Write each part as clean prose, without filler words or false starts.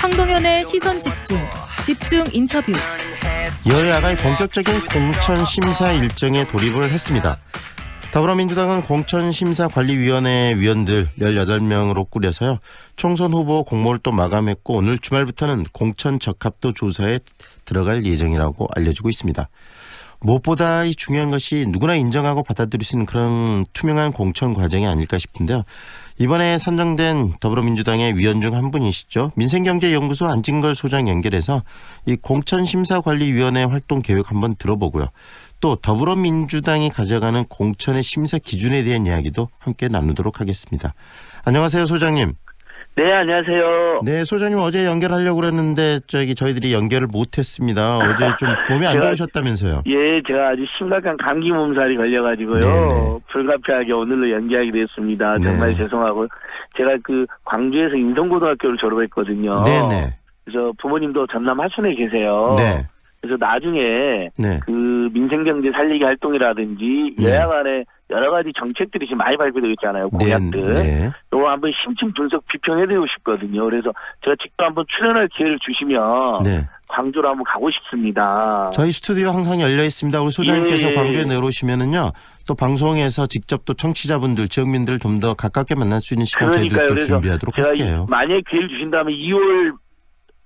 황동현의 시선 집중 인터뷰. 여야가 본격적인 공천 심사 일정에 돌입을 했습니다. 더불어민주당은 공천심사관리위원회 위원들 18명으로 꾸려서요. 총선 후보 공모를 또 마감했고 오늘 주말부터는 공천 적합도 조사에 들어갈 예정이라고 알려지고 있습니다. 무엇보다 이 중요한 것이 누구나 인정하고 받아들일 수 있는 그런 투명한 공천 과정이 아닐까 싶은데요. 이번에 선정된 더불어민주당의 위원 중 한 분이시죠. 민생경제연구소 안진걸 소장 연결해서 이 공천심사관리위원회 활동 계획 한번 들어보고요. 또 더불어민주당이 가져가는 공천의 심사 기준에 대한 이야기도 함께 나누도록 하겠습니다. 안녕하세요, 소장님. 네, 안녕하세요. 네, 소장님 어제 연결하려고 그랬는데 저희들이 연결을 못했습니다. 어제 좀 몸이 안 좋으셨다면서요? 예, 제가 아주 심각한 감기 몸살이 걸려가지고요. 네네. 불가피하게 오늘로 연기하게 됐습니다. 정말 네. 죄송하고 제가 광주에서 인성고등학교를 졸업했거든요. 네네. 그래서 부모님도 전남 하순에 계세요. 네. 그래서 나중에 네. 그 민생경제 살리기 활동이라든지 네. 여야 간에 여러 가지 정책들이 지금 많이 발표되고 있잖아요. 공약들. 네. 이거 한번 심층 분석 비평해드리고 싶거든요. 그래서 제가 직접 한번 출연할 기회를 주시면 네. 광주로 한번 가고 싶습니다. 저희 스튜디오 항상 열려 있습니다. 우리 소장님께서 예. 광주에 내려오시면은요. 또 방송에서 직접 또 청취자분들, 지역민들을 좀 더 가깝게 만날 수 있는 시간 저희들 그러니까요. 또 그래서 준비하도록 제가 할게요. 만약에 기회를 주신다면 2월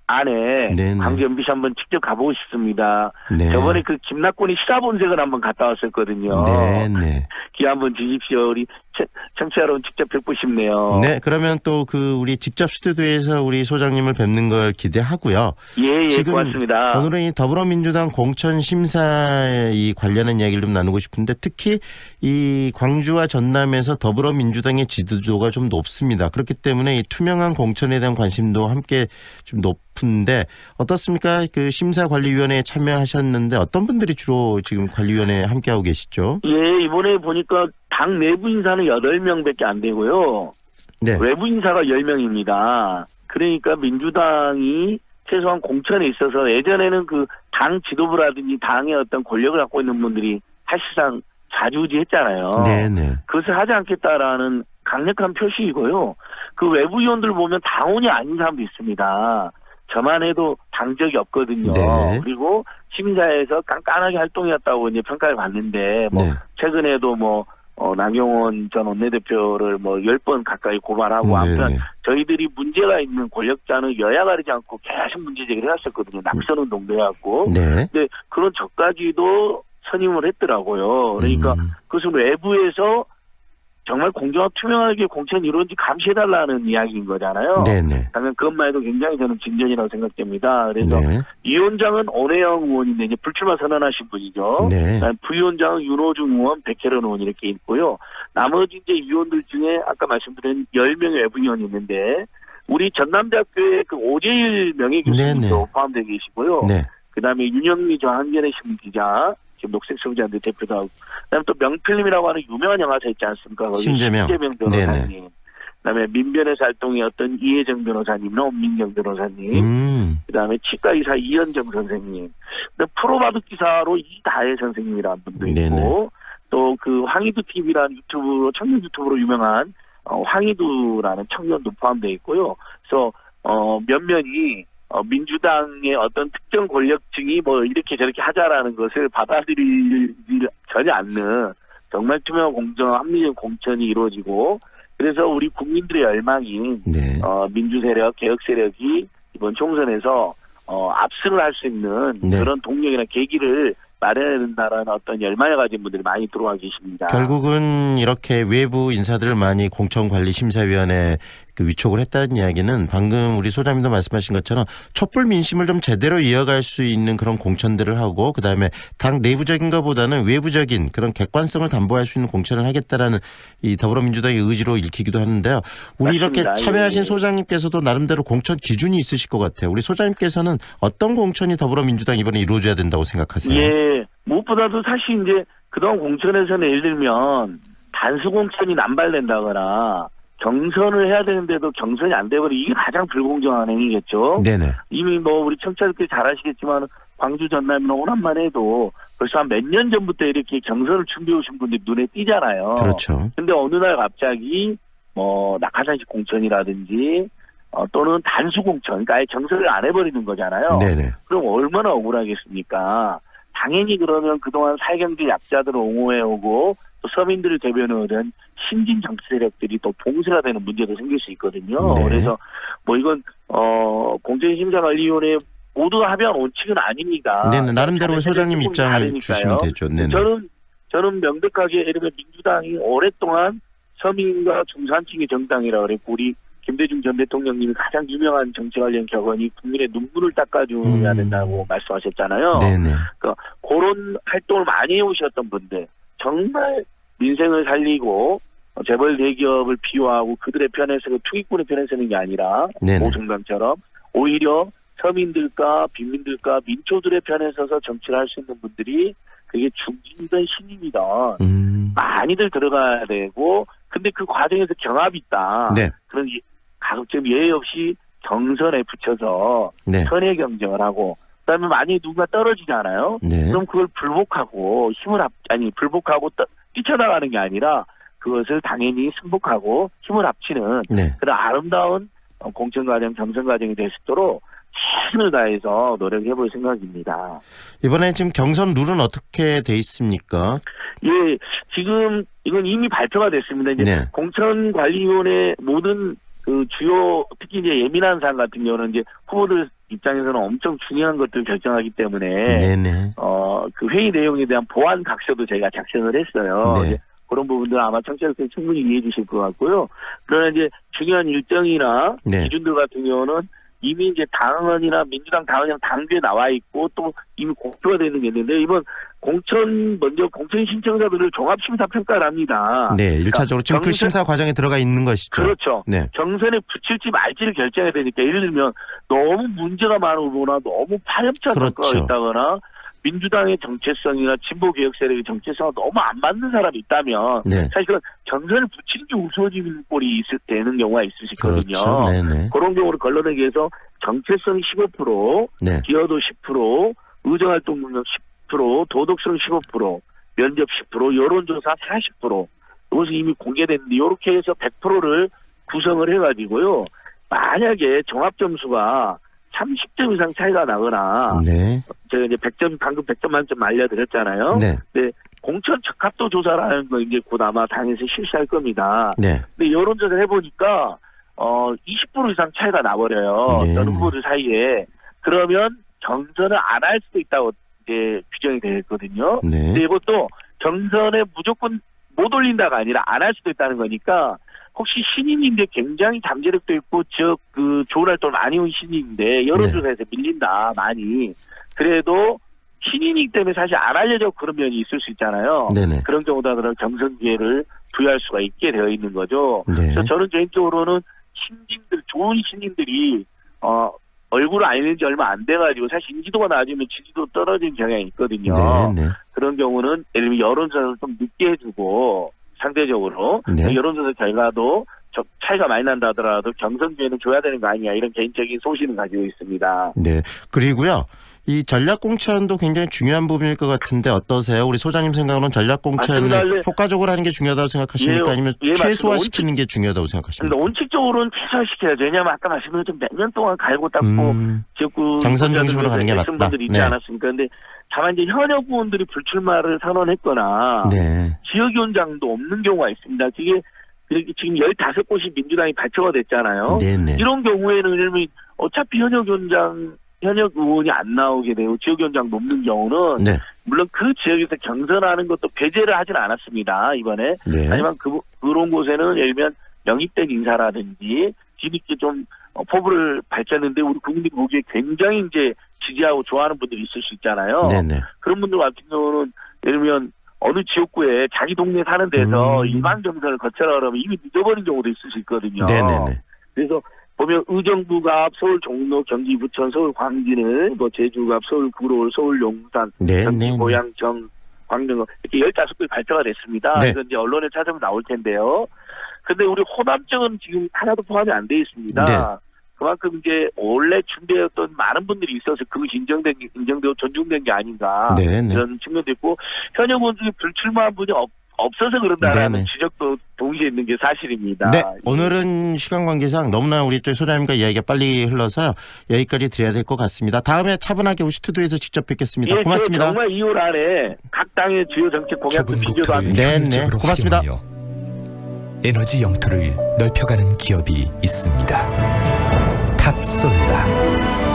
안에 네네. 광주 MBC 한번 직접 가보고 싶습니다. 네. 저번에 그 김낙곤이 시사본색을 한번 갔다 왔었거든요. 네네. 기회 한번 주십시오. 우리 청취자 여러분 직접 뵙고 싶네요. 네, 그러면 또 우리 직접 스튜디오에서 우리 소장님을 뵙는 걸 기대하고요. 예, 지금 고맙습니다. 오늘은 이 더불어민주당 공천 심사에 관련한 이야기를 좀 나누고 싶은데 특히 이 광주와 전남에서 더불어민주당의 지지도가 좀 높습니다. 그렇기 때문에 이 투명한 공천에 대한 관심도 함께 좀 높은데 어떻습니까? 그 심사관리위원회에 참여하셨는데 어떤 분들이 주로 지금 관리위원회에 함께하고 계시죠? 예, 이번에 보니까 당 내부 인사는 8명밖에 안 되고요. 네. 외부 인사가 10명입니다. 그러니까 민주당이 최소한 공천에 있어서 예전에는 그 당 지도부라든지 당의 어떤 권력을 갖고 있는 분들이 사실상 좌지우지했잖아요. 네네. 그것을 하지 않겠다라는 강력한 표시이고요. 그 외부 위원들 보면 당원이 아닌 사람도 있습니다. 저만 해도 당적이 없거든요. 네. 그리고 심사에서 깐깐하게 활동이었다고 이제 평가를 받는데 네. 최근에도 나경원 전 원내대표를 10번 가까이 고발하고 네네. 아무튼 저희들이 문제가 있는 권력자는 여야 가리지 않고 계속 문제 제기를 해왔었거든요. 낙선운동도 해왔고. 네. 근데 그런 적까지도 선임을 했더라고요. 그러니까 그것은 외부에서 정말 공정하고 투명하게 공천이 이루어진지 감시해달라는 이야기인 거잖아요. 네네. 당연 그것만 해도 굉장히 저는 진전이라고 생각됩니다. 그래서 네. 위원장은 원혜영 의원인데 이제 불출마 선언하신 분이죠. 네. 부위원장은 윤호중 의원, 백혜련 의원 이렇게 있고요. 나머지 이제 위원들 중에 아까 말씀드린 10명의 외부 위원이 있는데 우리 전남대학교의 그 오재일 명예교수님도 네네. 포함되어 계시고요. 네. 그다음에 윤영미 전 한겨레 신문 기자, 지금 녹색 소비자들 대표도 하고, 그다음에 또 명필님이라고 하는 유명한 영화사 있지 않습니까? 거기 심재명 변호사님. 네네. 그다음에 민변에서 활동이었던 이혜정 변호사님, 엄민경 변호사님. 그다음에 치과의사 이현정 선생님. 그다음 프로바둑 기사로 이다혜 선생님이라는 분도 있고, 네네. 또 그 황희두 TV라는 유튜브로 청년 유튜브로 유명한 황희두라는 청년도 포함되어 있고요. 그래서 몇몇이 민주당의 어떤 특정 권력층이 이렇게 저렇게 하자라는 것을 받아들이지 전혀 않는 정말 투명한 공정한 합리적 공천이 이루어지고 그래서 우리 국민들의 열망인 네. 민주 세력, 개혁 세력이 이번 총선에서 압승을 할 수 있는 네. 그런 동력이나 계기를 마련해야 된다는 어떤 열망을 가진 분들이 많이 들어와 계십니다. 결국은 이렇게 외부 인사들을 많이 공천관리심사위원회에 위촉을 했다는 이야기는 방금 우리 소장님도 말씀하신 것처럼 촛불 민심을 좀 제대로 이어갈 수 있는 그런 공천들을 하고 그다음에 당 내부적인 것보다는 외부적인 그런 객관성을 담보할 수 있는 공천을 하겠다라는 이 더불어민주당의 의지로 읽히기도 하는데요. 우리 맞습니다. 이렇게 참여하신 예. 소장님께서도 나름대로 공천 기준이 있으실 것 같아요. 우리 소장님께서는 어떤 공천이 더불어민주당 이번에 이루어져야 된다고 생각하세요? 예, 무엇보다도 사실 이제 그동안 공천에서는 예를 들면 단수 공천이 남발된다거나 경선을 해야 되는데도 경선이 안 돼버리고 이게 가장 불공정한 행위겠죠. 네네. 이미 우리 청취자들끼리 잘 아시겠지만 광주 전남이나 호남만 해도 벌써 한 몇 년 전부터 이렇게 경선을 준비해 오신 분들이 눈에 띄잖아요. 그렇죠. 근데 어느 날 갑자기 낙하산식 공천이라든지 또는 단수공천, 그러니까 아예 정선을 안 해버리는 거잖아요. 네네. 그럼 얼마나 억울하겠습니까? 당연히 그러면 그동안 사회경제 약자들을 옹호해오고 또 서민들을 대변해오던 신진 정치 세력들이 또 봉쇄가 되는 문제도 생길 수 있거든요. 네. 그래서 뭐 이건 공정심사관리위원회 모두가 합의한 원칙은 아닙니다. 네네. 나름대로 소장님 조금 입장을 다르니까요. 주시면 되죠. 네네. 저는 명백하게 예를 들면 민주당이 오랫동안 서민과 중산층의 정당이라 그랬고 우리 김대중 전 대통령님이 가장 유명한 정치 관련 격언이 국민의 눈물을 닦아줘야 된다고 말씀하셨잖아요. 네네. 그러니까 그런 활동을 많이 해오셨던 분들 정말 민생을 살리고 재벌 대기업을 비호하고 그들의 편에 서고 투기꾼의 편에 서는 게 아니라 네네. 오승감처럼 오히려 서민들과 빈민들과 민초들의 편에 서서 정치를 할 수 있는 분들이 그게 중진이든 신임이든 많이들 들어가야 되고 근데 그 과정에서 경합이 있다. 네. 그런 가급적 예외 없이 경선에 붙여서 네. 선의 경쟁을 하고 그다음에 만약에 누가 떨어지잖아요. 네. 그럼 그걸 불복하고 불복하고 뛰쳐나가는 게 아니라 그것을 당연히 승복하고 힘을 합치는 네. 그런 아름다운 공천 과정, 경선 과정이 될 수 있도록 최선을 다해서 노력해볼 생각입니다. 이번에 지금 경선 룰은 어떻게 돼 있습니까? 예, 지금 이건 이미 발표가 됐습니다. 이제 네. 공천관리위원회 모든 그 주요 특히 이제 예민한 사안 같은 경우는 이제 후보들 입장에서는 엄청 중요한 것들을 결정하기 때문에 네네. 그 회의 내용에 대한 보안 각서도 저희가 작성을 했어요. 네. 이제 그런 부분들은 아마 청취자분들이 충분히 이해해 주실 것 같고요. 그러나 이제 중요한 일정이나 네. 기준들 같은 경우는 이미 이제 당원이나 민주당 당원이랑 당규에 나와 있고 또 이미 공표가 되는 게 있는데 이번 공천 신청자들을 종합심사평가를 합니다. 네. 1차적으로 지금 그 심사 과정에 들어가 있는 것이죠. 그렇죠. 네. 경선에 붙일지 말지를 결정해야 되니까 예를 들면 너무 문제가 많거나 너무 파렴치한 그렇죠. 성과가 있다거나 민주당의 정체성이나 진보개혁 세력의 정체성과 너무 안 맞는 사람이 있다면 네. 사실 그건 경선을 붙이는 게 우스워지는 꼴이 되는 경우가 있을 수 있거든요. 그렇죠. 네네. 그런 경우를 걸러내기 위해서 정체성 15%, 네. 기여도 10%, 의정활동 능력 10%, 도덕성 15%, 면접 10%, 여론조사 40%. 이것이 이미 공개됐는데 이렇게 해서 100%를 구성을 해가지고요. 만약에 종합점수가 30점 이상 차이가 나거나 네. 제가 이제 100점 방금 100점 만점 알려드렸잖아요. 네. 근데 공천 적합도 조사라는 거 이제 곧 아마 당에서 실시할 겁니다. 네. 근데 여론조사를 해보니까 20% 이상 차이가 나버려요. 네. 어떤 후보들 사이에. 그러면 경선을 안 할 수도 있다고 이제 규정이 되어 있거든요. 네. 근데 이것도 경선에 무조건 못 올린다가 아니라 안 할 수도 있다는 거니까 혹시 신인인데 굉장히 잠재력도 있고 좋은 활동을 많이 온 신인인데 여론조사에서 밀린다 많이. 그래도 신인이기 때문에 사실 안 알려져 그런 면이 있을 수 있잖아요. 네네. 그런 경우다들은 경선 기회를 부여할 수가 있게 되어 있는 거죠. 네. 그래서 저는 개인적으로는 좋은 신인들이 얼굴을 알린 지 얼마 안 돼가지고 사실 인지도가 낮으면 지지도 떨어지는 경향이 있거든요. 네. 네. 그런 경우는 예를 들면 여론조사를 좀 늦게 해주고 상대적으로 네. 여론조사 결과도 차이가 많이 난다 하더라도 경선 기회는 줘야 되는 거 아니냐 이런 개인적인 소신을 가지고 있습니다. 네. 그리고요. 이 전략공천도 굉장히 중요한 부분일 것 같은데 어떠세요? 우리 소장님 생각으로는 전략공천을 맞습니다. 효과적으로 하는 게 중요하다고 생각하십니까? 아니면 맞습니다. 최소화시키는 게 중요하다고 생각하십니까? 근데 원칙적으로는 최소화시켜야죠. 왜냐하면 아까 말씀드린 좀 몇 년 동안 갈고 닦고 지역구 경선 중심으로 가는 게 맞다. 분들이 있지 네. 않았습니까? 근데 다만 이제 현역 의원들이 불출마를 선언했거나 네. 지역위원장도 없는 경우가 있습니다. 그게 지금 15곳이 민주당이 발표가 됐잖아요. 네네. 이런 경우에는 예를 들면 어차피 현역 의원이 안 나오게 되고 지역위원장도 없는 경우는 네. 물론 그 지역에서 경선하는 것도 배제를 하진 않았습니다. 이번에. 네. 하지만 그런 곳에는 예를 들면 영입된 인사라든지 뒤늦게 좀 포부를 밝혔는데 우리 국민들이 보기에 굉장히 이제 지지하고 좋아하는 분들이 있을 수 있잖아요. 네네. 그런 분들 같은 경우는 예를 들면 어느 지역구에 자기 동네 사는 데서 일반 경선을 거쳐라 그러면 이미 늦어버린 경우도 있을 수 있거든요. 네네네. 그래서 보면 의정부가 앞 서울 종로, 경기 부천, 서울 광진을 제주가 앞 서울 구로울, 서울 용산, 경기 고양청, 광명 이렇게 15곳이 발표가 됐습니다. 네. 이건 이제 언론에 찾아보면 나올 텐데요. 근데 우리 호남 쪽은 지금 하나도 포함이 안 돼 있습니다. 네. 그만큼 이제 원래 준비했던 많은 분들이 있어서 그것이 인정되고 존중된 게 아닌가 네네. 이런 측면도 있고 현역 의원 중에 불출마한 분이 없어서 그런다라는 네네. 지적도 동시에 있는 게 사실입니다. 네, 오늘은 시간 관계상 너무나 우리 쪽 소장님과 이야기가 빨리 흘러서 여기까지 드려야 될 것 같습니다. 다음에 차분하게 우리 스튜디오에서 직접 뵙겠습니다. 예, 고맙습니다. 정말 2월 안에 각 당의 주요 정책 공약도 좁은 비교도 국토를 합니다. 네, 효율적으로 고맙습니다. 활용하여 에너지 영토를 넓혀가는 기업이 있습니다. 탑솔라